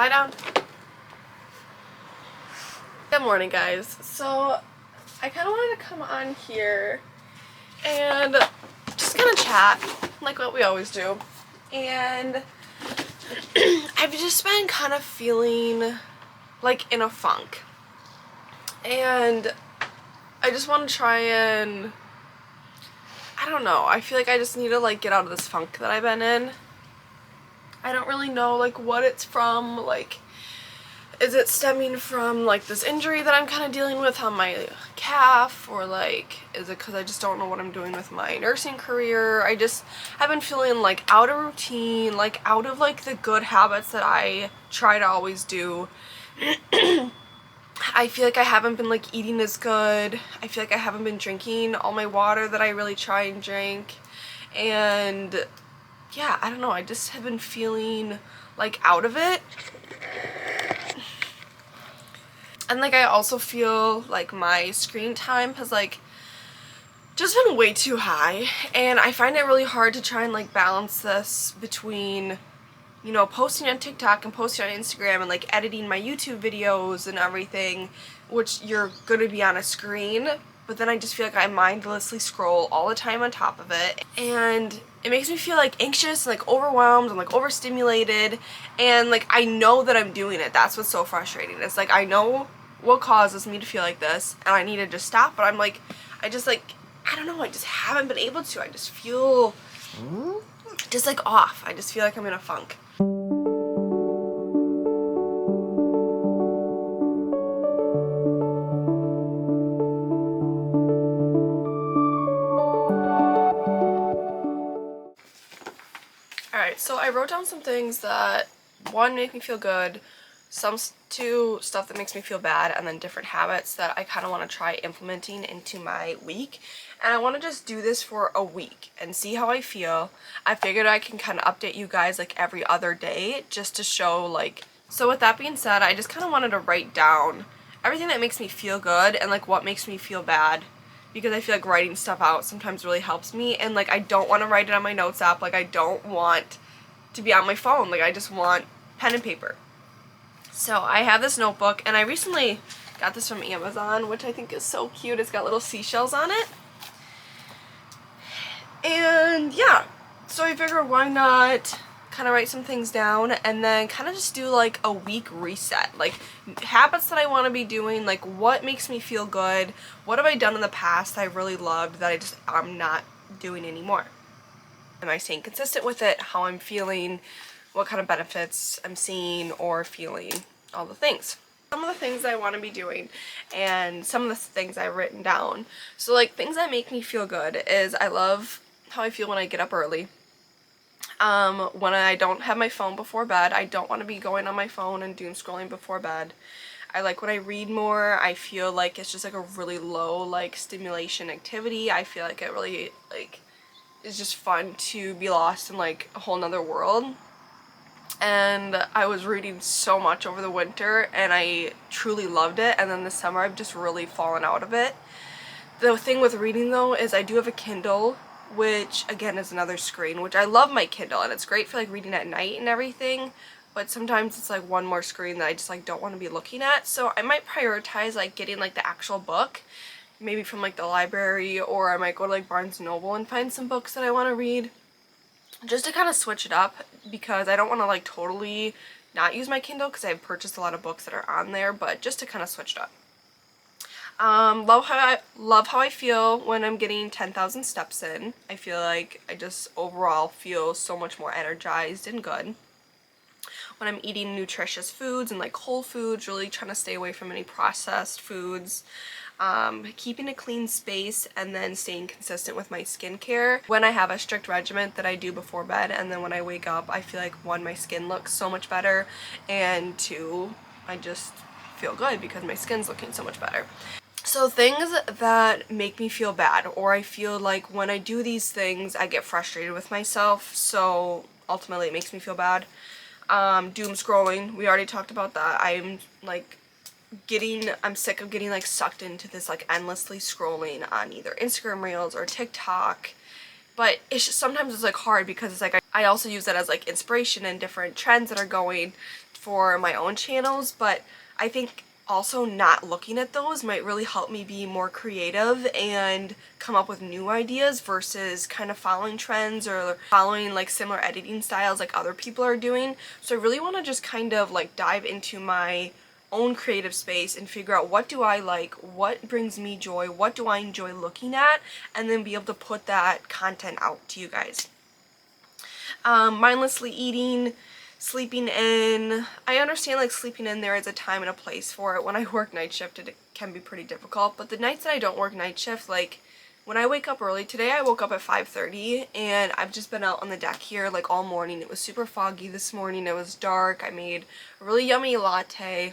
Lie down. Good morning, guys. So I kind of wanted to come on here and just kind of chat like what we always do. And I've just been kind of feeling like in a funk. And I just want to try and, I don't know, I feel like I just need to like get out of this funk that I've been in. I don't really know like what it's from. Like, is it stemming from like this injury that I'm kind of dealing with on my calf, or like is it because I just don't know what I'm doing with my nursing career? I just have been feeling like out of routine, like out of like the good habits that I try to always do. I feel like I haven't been like eating as good. I feel like I haven't been drinking all my water that I really try and drink. And yeah, I don't know, I just have been feeling like out of it. And like I also feel like my screen time has like just been way too high, and I find it really hard to try and like balance this between, you know, posting on TikTok and posting on Instagram and like editing my YouTube videos and everything, which you're gonna be on a screen, but then I just feel like I mindlessly scroll all the time on top of it, and it makes me feel like anxious and like overwhelmed and like overstimulated, and like I know that I'm doing it. That's what's so frustrating. It's like I know what causes me to feel like this and I need to just stop, but I'm like, I just like, I don't know, I just haven't been able to. I just feel just like off. I just feel like I'm in a funk. Alright, so I wrote down some things that, one, make me feel good, two, stuff that makes me feel bad, and then different habits that I kind of want to try implementing into my week. And I want to just do this for a week and see how I feel. I figured I can kind of update you guys like every other day just to show like, so with that being said, I just kind of wanted to write down everything that makes me feel good and like what makes me feel bad, because I feel like writing stuff out sometimes really helps me, and like I don't want to write it on my notes app. Like I don't want to be on my phone. Like I just want pen and paper. So I have this notebook, and I recently got this from Amazon, which I think is so cute. It's got little seashells on it. And yeah, so I figured why not kind of write some things down and then kind of just do like a week reset, like habits that I want to be doing, like what makes me feel good, what have I done in the past I really loved that I'm not doing anymore, am I staying consistent with it, how I'm feeling, what kind of benefits I'm seeing or feeling, all the things. Some of the things I want to be doing and some of the things I've written down. So like things that make me feel good is I love how I feel when I get up early. When I don't have my phone before bed, I don't want to be going on my phone and doom scrolling before bed. I like when I read more. I feel like it's just like a really low like stimulation activity. I feel like it really like is just fun to be lost in like a whole nother world. And I was reading so much over the winter and I truly loved it, and then this summer I've just really fallen out of it. The thing with reading though is I do have a Kindle, which again is another screen, which I love my Kindle and it's great for like reading at night and everything, but sometimes it's like one more screen that I just like don't want to be looking at. So I might prioritize like getting like the actual book, maybe from like the library, or I might go to like Barnes & Noble and find some books that I want to read, just to kind of switch it up, because I don't want to like totally not use my Kindle because I've purchased a lot of books that are on there, but just to kind of switch it up. Love how I feel when I'm getting 10,000 steps in. I feel like I just overall feel so much more energized and good. When I'm eating nutritious foods and like whole foods, really trying to stay away from any processed foods. Keeping a clean space, and then staying consistent with my skincare. When I have a strict regimen that I do before bed, and then when I wake up, I feel like one, my skin looks so much better, and two, I just feel good because my skin's looking so much better. So things that make me feel bad, or I feel like when I do these things I get frustrated with myself, so ultimately it makes me feel bad. Doom scrolling, we already talked about that. I'm sick of getting like sucked into this like endlessly scrolling on either Instagram Reels or TikTok, but sometimes it's like hard because it's like I also use that as like inspiration and different trends that are going for my own channels, but I think also not looking at those might really help me be more creative and come up with new ideas versus kind of following trends or following like similar editing styles like other people are doing. So I really want to just kind of like dive into my own creative space and figure out what do I like, what brings me joy, what do I enjoy looking at, and then be able to put that content out to you guys. Mindlessly eating, sleeping in. I understand like sleeping in, there is a time and a place for it. When I work night shift it can be pretty difficult, but the nights that I don't work night shift, like when I wake up early, today I woke up at 5:30 and I've just been out on the deck here like all morning. It was super foggy this morning, it was dark, I made a really yummy latte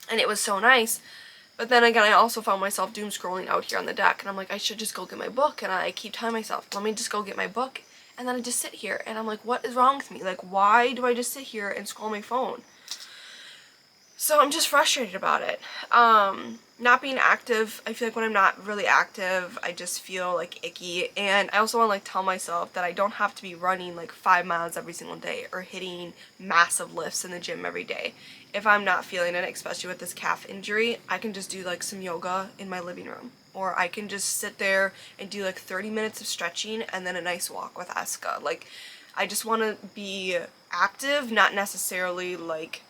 and it was so nice. But then again, I also found myself doom scrolling out here on the deck and I'm like, I should just go get my book, and I keep telling myself, let me just go get my book, and then I just sit here and I'm like, what is wrong with me? Like, why do I just sit here and scroll my phone? So I'm just frustrated about it. Not being active, I feel like when I'm not really active, I just feel like icky, and I also want to like tell myself that I don't have to be running like 5 miles every single day or hitting massive lifts in the gym every day. If I'm not feeling it, especially with this calf injury, I can just do like some yoga in my living room, or I can just sit there and do like 30 minutes of stretching and then a nice walk with Eska. Like, I just want to be active, not necessarily like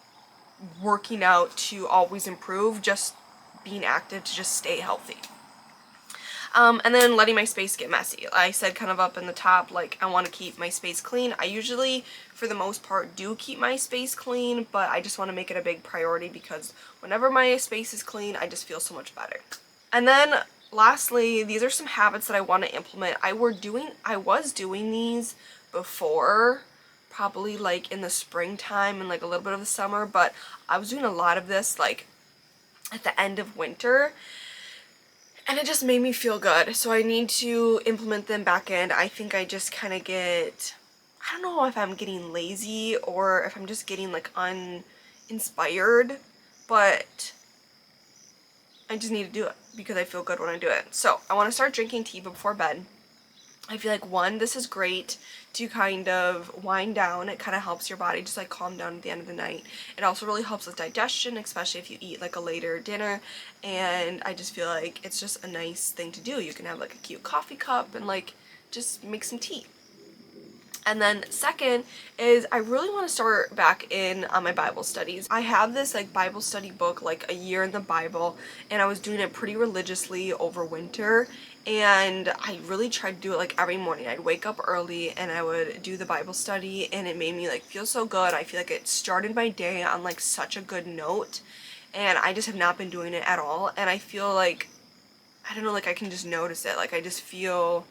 working out to always improve, just being active to just stay healthy. And then letting my space get messy. I said kind of up in the top, like I want to keep my space clean. I usually, for the most part, do keep my space clean, but I just want to make it a big priority because whenever my space is clean, I just feel so much better. And then lastly, these are some habits that I want to implement. I was doing these before, probably like in the springtime and like a little bit of the summer, but I was doing a lot of this like at the end of winter, and it just made me feel good. So I need to implement them back in. I think I just kind of get, I don't know if I'm getting lazy or if I'm just getting like uninspired, but I just need to do it because I feel good when I do it. So I want to start drinking tea before bed. I feel like, one, this is great to kind of wind down. It kind of helps your body just like calm down at the end of the night. It also really helps with digestion, especially if you eat like a later dinner, and I just feel like it's just a nice thing to do. You can have like a cute coffee cup and like just make some tea. And then second is I really want to start back in on my Bible studies. I have this like Bible study book, like A Year in the Bible, and I was doing it pretty religiously over winter, and I really tried to do it like every morning. I'd wake up early and I would do the Bible study, and it made me like feel so good. I feel like it started my day on like such a good note, and I just have not been doing it at all, and I feel like, I don't know, like I can just notice it. Like I just feel,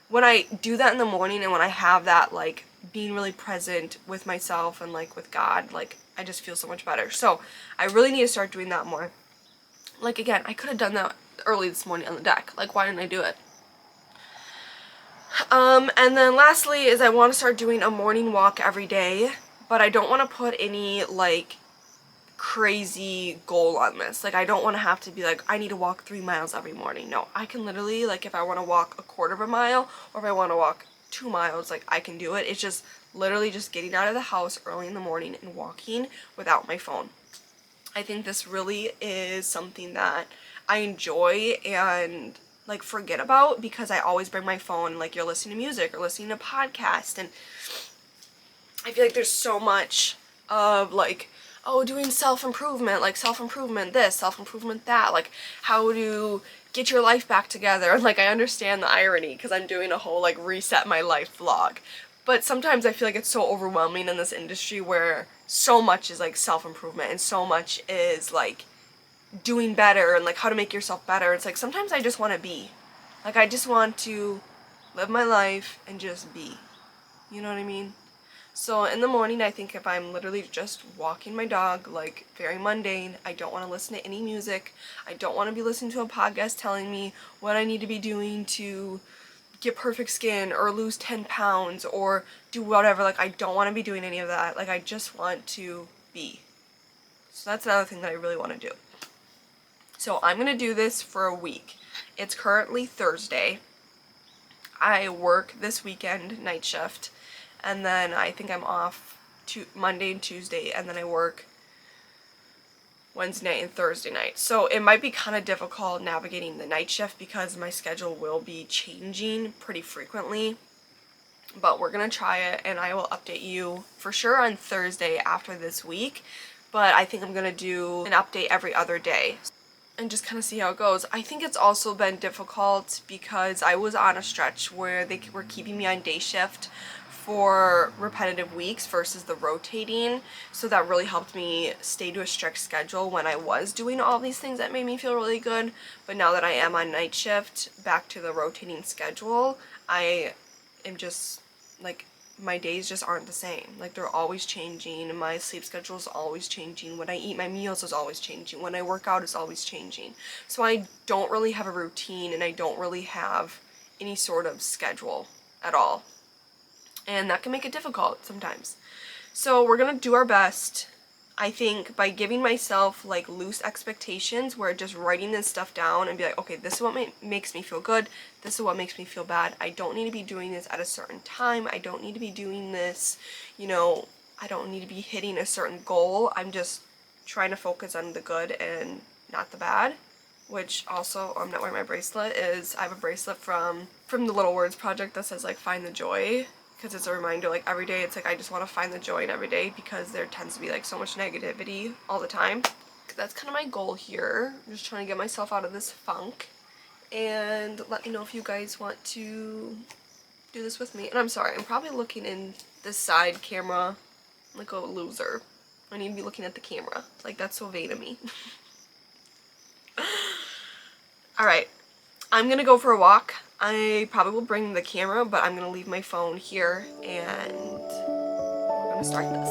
when I do that in the morning and when I have that like being really present with myself and like with God, like I just feel so much better. So I really need to start doing that more. Like again, I could have done that early this morning on the deck. Like, why didn't I do it? And then lastly is I want to start doing a morning walk every day, but I don't want to put any like crazy goal on this. Like, I don't want to have to be like, I need to walk 3 miles every morning. No, I can literally, like, if I want to walk a quarter of a mile or if I want to walk 2 miles, like I can do it. It's just literally just getting out of the house early in the morning and walking without my phone. I think this really is something that I enjoy and like forget about because I always bring my phone, like you're listening to music or listening to podcasts, and I feel like there's so much of like, oh, doing self-improvement, like self-improvement this, self-improvement that, like how to get your life back together. And like I understand the irony because I'm doing a whole like reset my life vlog, but sometimes I feel like it's so overwhelming in this industry where so much is like self-improvement and so much is like doing better and like how to make yourself better. It's like sometimes I just want to be, like I just want to live my life and just be, you know what I mean? So in the morning, I think if I'm literally just walking my dog, like very mundane, I don't want to listen to any music. I don't want to be listening to a podcast telling me what I need to be doing to get perfect skin or lose 10 pounds or do whatever. Like, I don't want to be doing any of that. Like, I just want to be. So that's another thing that I really want to do. So I'm going to do this for a week. It's currently Thursday. I work this weekend, night shift. And then I think I'm off Monday and Tuesday, and then I work Wednesday night and Thursday night. So it might be kind of difficult navigating the night shift because my schedule will be changing pretty frequently. But we're gonna try it, and I will update you for sure on Thursday after this week. But I think I'm gonna do an update every other day and just kind of see how it goes. I think it's also been difficult because I was on a stretch where they were keeping me on day shift for repetitive weeks versus the rotating, so that really helped me stay to a strict schedule when I was doing all these things that made me feel really good. But now that I am on night shift, back to the rotating schedule, I am just like, my days just aren't the same. Like, they're always changing. My sleep schedule is always changing. When I eat my meals is always changing. When I work out is always changing. So I don't really have a routine, and I don't really have any sort of schedule at all. And that can make it difficult sometimes. So we're gonna do our best, I think, by giving myself like loose expectations, where just writing this stuff down and be like, okay, this is what makes me feel good, this is what makes me feel bad. I don't need to be doing this at a certain time. I don't need to be doing this, you know, I don't need to be hitting a certain goal. I'm just trying to focus on the good and not the bad. Which also, I'm not wearing my bracelet, is I have a bracelet from the Little Words Project that says like find the joy, because it's a reminder, like every day it's like I just want to find the joy in every day, because there tends to be like so much negativity all the time. That's kind of my goal here. I'm just trying to get myself out of this funk, and let me know if you guys want to do this with me. And I'm sorry, I'm probably looking in this side camera like a loser. I need to be looking at the camera. Like, that's so vain of me. Alright, I'm gonna go for a walk. I probably will bring the camera, but I'm gonna leave my phone here, and we're gonna start this.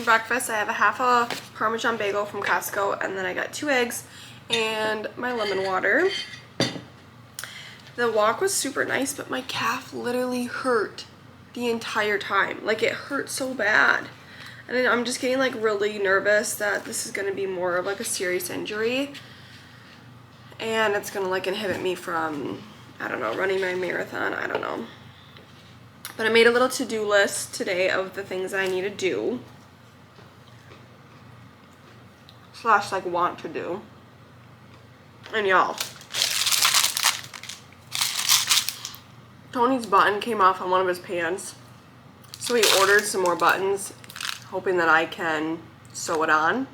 Breakfast. I have a half a Parmesan bagel from Costco, and then I got 2 eggs and my lemon water. The walk was super nice, but my calf literally hurt the entire time. Like, it hurt so bad, and I'm just getting like really nervous that this is going to be more of like a serious injury, and it's going to like inhibit me from, I don't know, running my marathon. I don't know, but I made a little to-do list today of the things that I need to do. Slash like want to do. And y'all, Tony's button came off on one of his pants, so he ordered some more buttons, hoping that I can sew it on.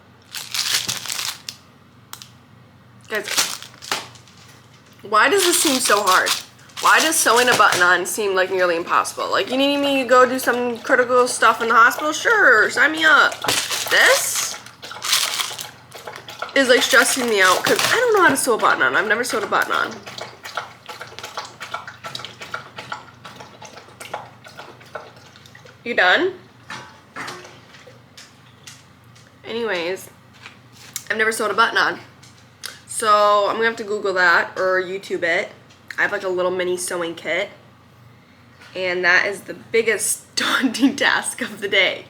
Guys, why does this seem so hard? Why does sewing a button on seem like nearly impossible? Like, you need me to go do some critical stuff in the hospital? Sure, sign me up. This is like stressing me out because I don't know how to sew a button on. I've never sewed a button on. You done? Anyways, I've never sewed a button on. So I'm gonna have to Google that or YouTube it. I have like a little mini sewing kit. And that is the biggest daunting task of the day.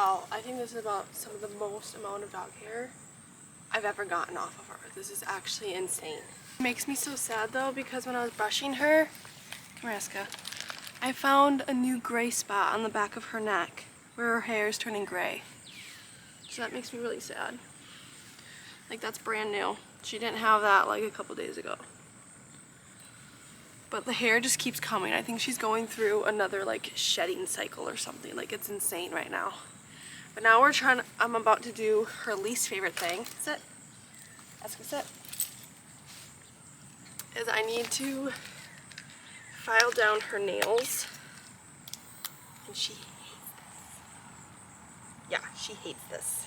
Oh, I think this is about some of the most amount of dog hair I've ever gotten off of her. This is actually insane. It makes me so sad though because when I was brushing her, come here, Eska, I found a new gray spot on the back of her neck where her hair is turning gray. So that makes me really sad. Like that's brand new. She didn't have that like a couple days ago. But the hair just keeps coming. I think she's going through another like shedding cycle or something. Like it's insane right now. But now I'm about to do her least favorite thing. Sit. Eska, sit. Is I need to file down her nails. And she hates this. Yeah, she hates this.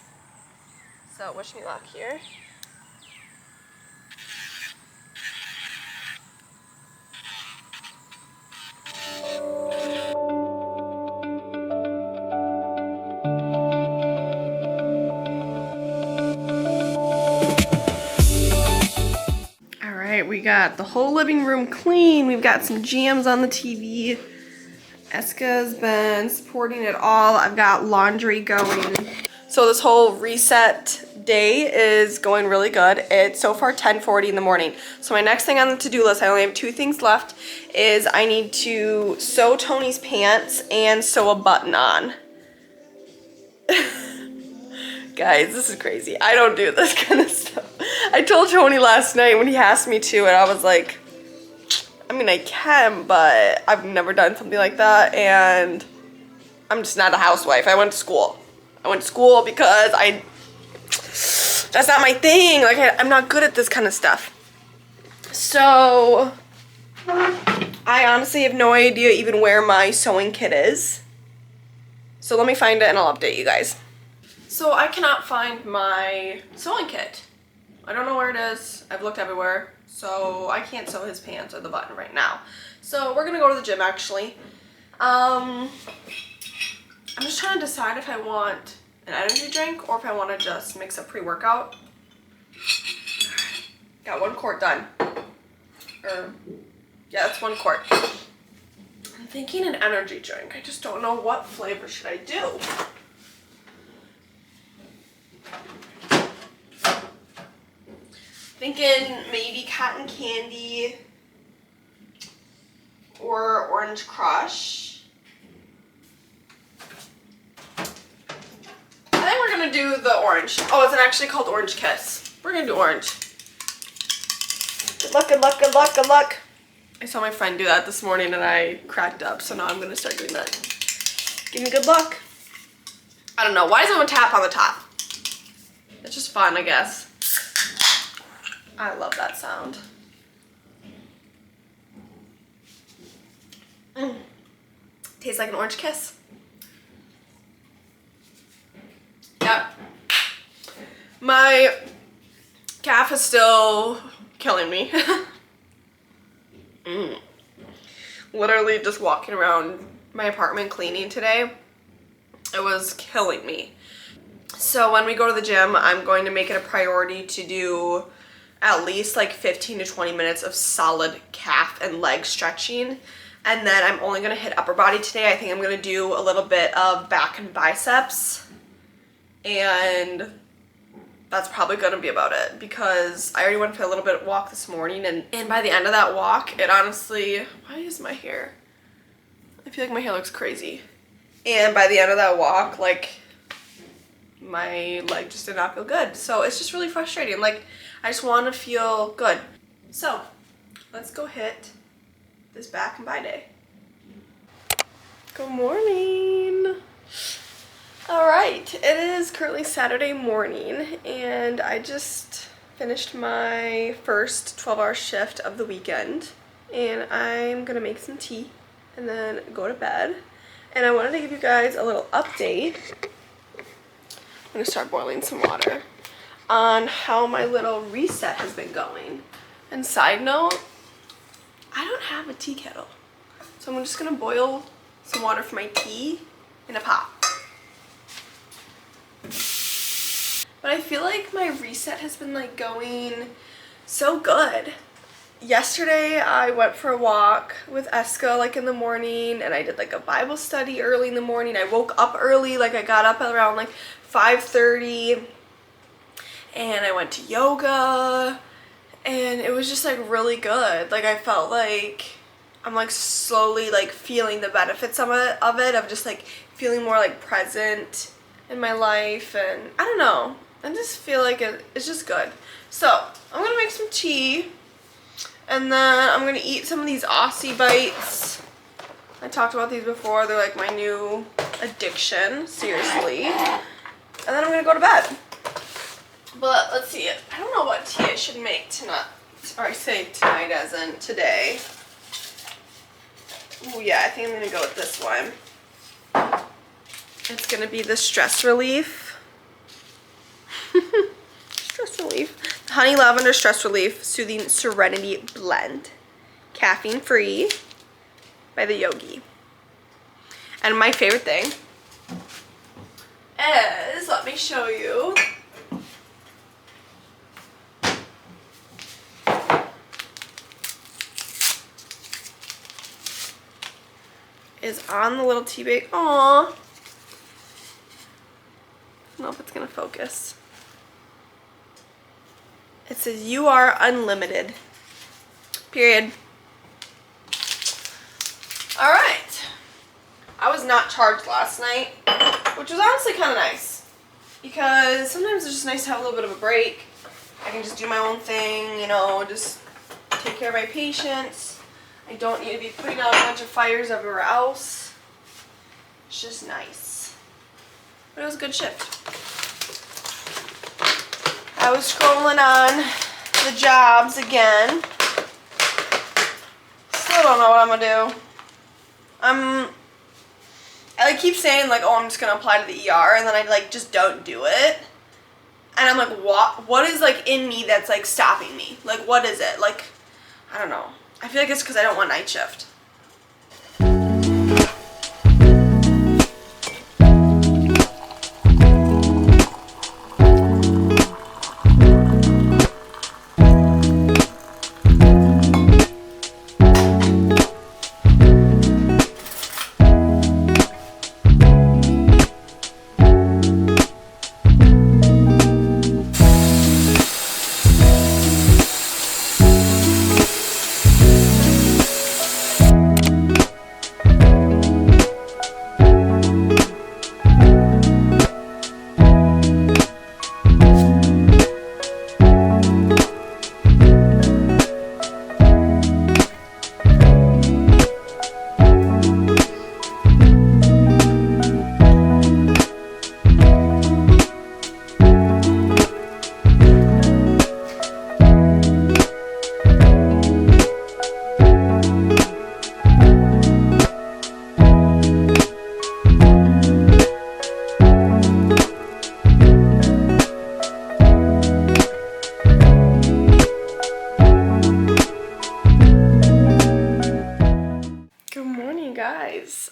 So wish me luck here. We got the whole living room clean. We've got some jams on the TV. Eska's been supporting it all. I've got laundry going. So this whole reset day is going really good. It's so far 10:40 in the morning. So my next thing on the to-do list, I only have 2 things left, is I need to sew Tony's pants and sew a button on. Guys, this is crazy. I don't do this kind of stuff. I told Tony last night when he asked me to, and I was like, I mean, I can, but I've never done something like that, and I'm just not a housewife. I went to school. I went to school because that's not my thing. Like, I'm not good at this kind of stuff. So, I honestly have no idea even where my sewing kit is. So let me find it and I'll update you guys. So I cannot find my sewing kit. I don't know where it is. I've looked everywhere. So I can't sew his pants or the button right now. So we're gonna go to the gym actually. I'm just trying to decide if I want an energy drink or if I want to just mix a pre-workout. Got 1 quart done. Yeah, that's 1 quart. I'm thinking an energy drink. I just don't know what flavor should I do. Thinking maybe cotton candy or orange crush. I think we're gonna do the orange. Oh, it's actually called Orange Kiss. We're gonna do orange. Good luck, good luck, good luck, good luck. I saw my friend do that this morning and I cracked up, so now I'm gonna start doing that. Give me good luck. I don't know, why does it have a tap on the top? It's just fun, I guess. I love that sound. Tastes like an orange kiss. Yep. My calf is still killing me. Literally just walking around my apartment cleaning today, it was killing me. So when we go to the gym, I'm going to make it a priority to do at least like 15 to 20 minutes of solid calf and leg stretching. And then I'm only gonna hit upper body today. I think I'm gonna do a little bit of back and biceps. And that's probably gonna be about it because I already went for a little bit of walk this morning and by the end of that walk, it honestly, why is my hair? I feel like my hair looks crazy. And by the end of that walk, like my leg just did not feel good. So it's just really frustrating. Like I just want to feel good. So let's go hit this back and bye day. Good morning. All right, it is currently Saturday morning and I just finished my first 12-hour shift of the weekend and I'm gonna make some tea and then go to bed. And I wanted to give you guys a little update. I'm gonna start boiling some water on how my little reset has been going. And side note, I don't have a tea kettle. So I'm just gonna boil some water for my tea in a pot. But I feel like my reset has been like going so good. Yesterday I went for a walk with Eska like in the morning and I did like a Bible study early in the morning. I woke up early, like I got up around like 5:30 and I went to yoga and it was just like really good. Like I felt like I'm like slowly like feeling the benefits of it, just like feeling more like present in my life, and I don't know, I just feel like it's just good. So I'm gonna make some tea and then I'm gonna eat some of these Aussie bites. I talked about these before, they're like my new addiction, seriously. And then I'm gonna go to bed. But let's see, I don't know what tea I should make tonight, or I say tonight as in today. Oh yeah, I think I'm gonna go with this one. It's gonna be the stress relief. Stress relief. Honey Lavender Stress Relief Soothing Serenity Blend. Caffeine free by the Yogi. And my favorite thing is, let me show you. Is on the little tea bag. Aww. I don't know if it's gonna focus. It says you are unlimited. Period. Alright. I was not charged last night, which was honestly kind of nice. Because sometimes it's just nice to have a little bit of a break. I can just do my own thing, you know, just take care of my patients. I don't need to be putting out a bunch of fires everywhere else. It's just nice. But it was a good shift. I was scrolling on the jobs again. Still don't know what I'm gonna do. I keep saying like, oh, I'm just gonna apply to the ER, and then I like just don't do it. And I'm like, what is like in me that's like stopping me? Like, what is it? Like, I don't know. I feel like it's because I don't want night shift.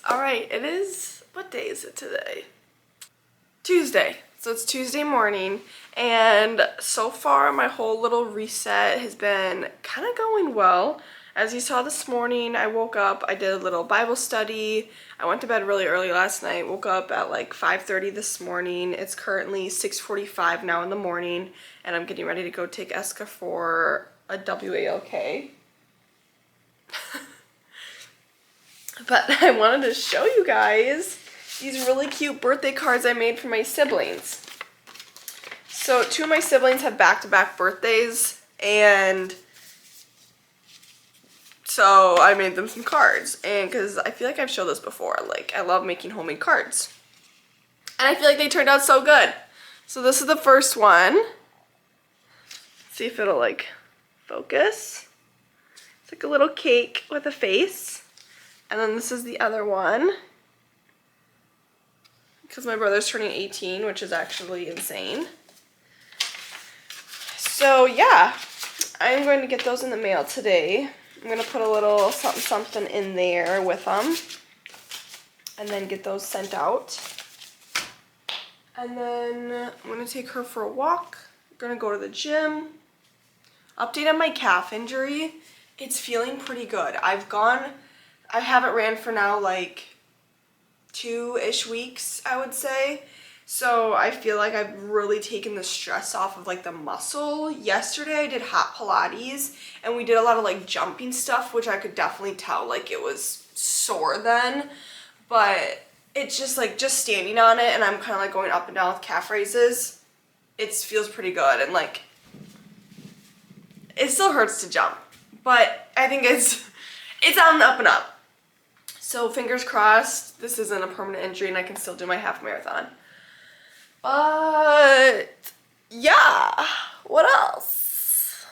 Alright, it is, what day is it today? Tuesday. So it's Tuesday morning, and so far my whole little reset has been kind of going well. As you saw this morning, I woke up, I did a little Bible study. I went to bed really early last night, woke up at like 5:30 this morning. It's currently 6:45 now in the morning, and I'm getting ready to go take Eska for a WALK. But I wanted to show you guys these really cute birthday cards I made for my siblings. So 2 of my siblings have back-to-back birthdays, and So I made them some cards, and because I feel like I've showed this before, like I love making homemade cards. And I feel like they turned out so good. So this is the first one. Let's see if it'll like focus. It's like a little cake with a face. And then this is the other one. Because my brother's turning 18, which is actually insane. So yeah, I'm going to get those in the mail today. I'm going to put a little something in there with them. And then get those sent out. And then I'm going to take her for a walk. I'm going to go to the gym. Update on my calf injury. It's feeling pretty good. I haven't ran for now like 2-ish weeks, I would say. So I feel like I've really taken the stress off of like the muscle. Yesterday I did hot Pilates and we did a lot of like jumping stuff, which I could definitely tell like it was sore then. But it's just like just standing on it and I'm kind of like going up and down with calf raises. It feels pretty good and like it still hurts to jump. But I think it's on the up and up. So fingers crossed this isn't a permanent injury and I can still do my half marathon. But yeah, what else?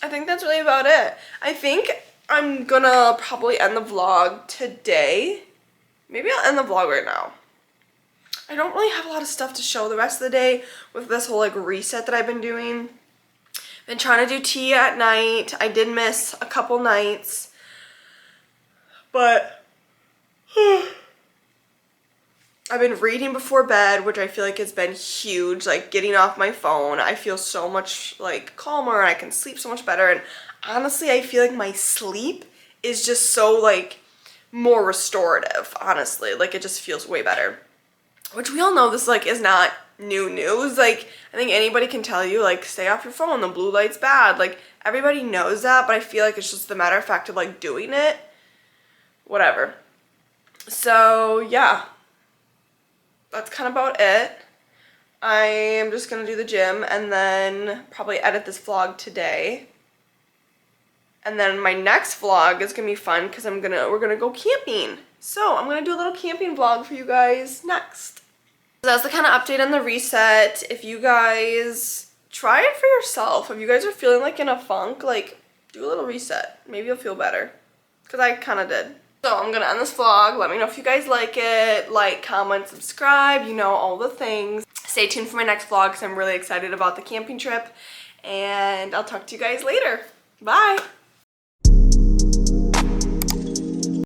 I think that's really about it. I think I'm gonna probably end the vlog today. Maybe I'll end the vlog right now. I don't really have a lot of stuff to show the rest of the day with this whole like reset that I've been doing. Been trying to do tea at night. I did miss a couple nights. But I've been reading before bed, which I feel like has been huge. Like getting off my phone, I feel so much like calmer and I can sleep so much better. And honestly, I feel like my sleep is just so like more restorative, honestly. Like it just feels way better. Which we all know this like is not new news. Like I think anybody can tell you like stay off your phone, the blue light's bad. Like everybody knows that, but I feel like it's just the matter of fact of like doing it. Whatever. So yeah. That's kind of about it. I am just gonna do the gym and then probably edit this vlog today. And then my next vlog is gonna be fun because we're gonna go camping. So I'm gonna do a little camping vlog for you guys next. So that's the kind of update on the reset. If you guys try it for yourself, if you guys are feeling like in a funk, like do a little reset. Maybe you'll feel better. Because I kind of did. So I'm gonna end this vlog. Let me know if you guys like it. Like, comment, subscribe, you know, all the things. Stay tuned for my next vlog because I'm really excited about the camping trip. And I'll talk to you guys later. Bye!